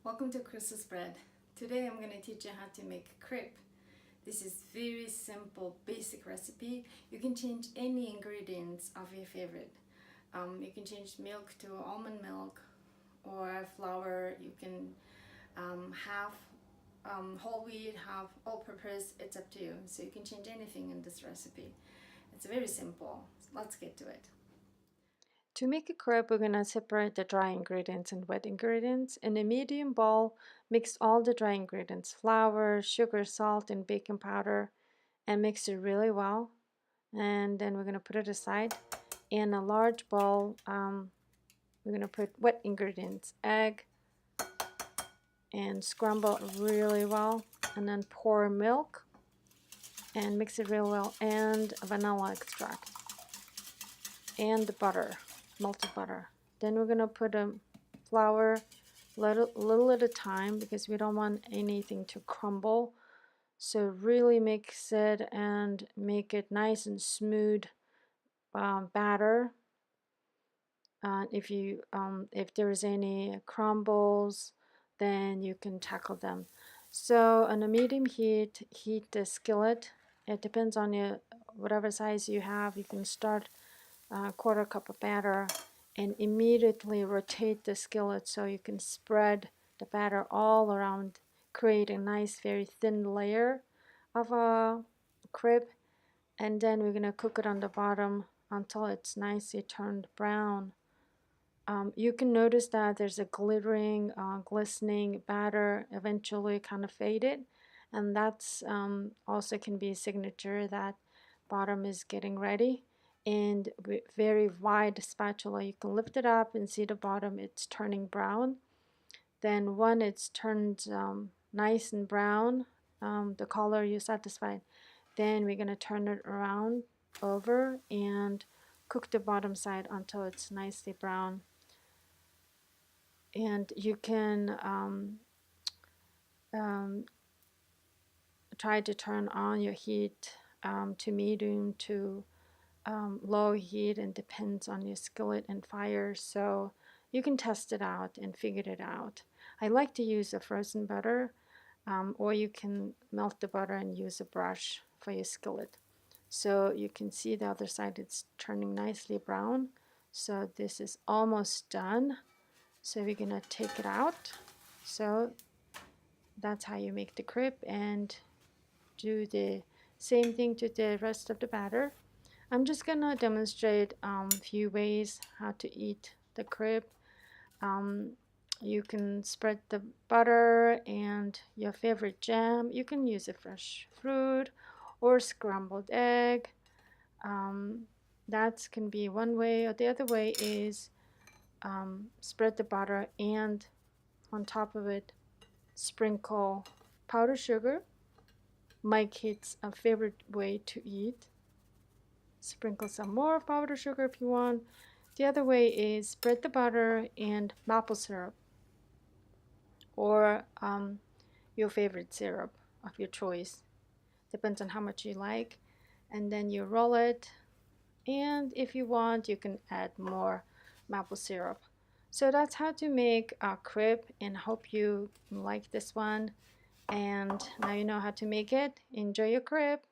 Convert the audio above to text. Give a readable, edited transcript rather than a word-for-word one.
Welcome to Chris's Bread. Today I'm going to teach you how to make crepe. This is very simple, basic recipe. You can change any ingredients of your favorite. You can change milk to almond milk or flour. You can have whole wheat, have all-purpose. It's up to you. So you can change anything in this recipe. It's very simple. Let's get to it. To make a crepe, we're going to separate the dry ingredients and wet ingredients. In a medium bowl, mix all the dry ingredients, flour, sugar, salt, and baking powder, and mix it really well. And then we're going to put it aside. In a large bowl, we're going to put wet ingredients, egg, and scramble it really well. And then pour milk and mix it real well, and vanilla extract, and the butter. Melted butter. Then we're going to put flour little at a time because we don't want anything to crumble. So really mix it and make it nice and smooth batter. If there's any crumbles, then you can tackle them. So on a medium heat, heat the skillet. It depends on whatever size you have. You can start quarter cup of batter and immediately rotate the skillet so you can spread the batter all around, create a nice very thin layer of a crepe, and then we're going to cook it on the bottom until it's nicely turned brown. You can notice that there's a glittering, glistening batter eventually kind of faded, and that's also can be a signature that bottom is getting ready. And with very wide spatula, you can lift it up and see the bottom, it's turning brown. Then when it's turned nice and brown, the color you're satisfied, then we're going to turn it around over and cook the bottom side until it's nicely brown. And you can try to turn on your heat to medium to low heat, and depends on your skillet and fire, so you can test it out and figure it out. I like to use a frozen butter, or you can melt the butter and use a brush for your skillet. So you can see the other side, it's turning nicely brown. So this is almost done. So we're gonna take it out. So that's how you make the crepe, and do the same thing to the rest of the batter. I'm just gonna demonstrate a few ways how to eat the crepe. You can spread the butter and your favorite jam. You can use a fresh fruit or scrambled egg. That can be one way, or the other way is spread the butter and on top of it sprinkle powdered sugar. My kids' favorite way to eat. Sprinkle some more powdered sugar if you want. The other way is spread the butter and maple syrup, or your favorite syrup of your choice. Depends on how much you like. And then you roll it, and if you want, you can add more maple syrup. So that's how to make a crepe, and hope you like this one. And now you know how to make it. Enjoy your crepe.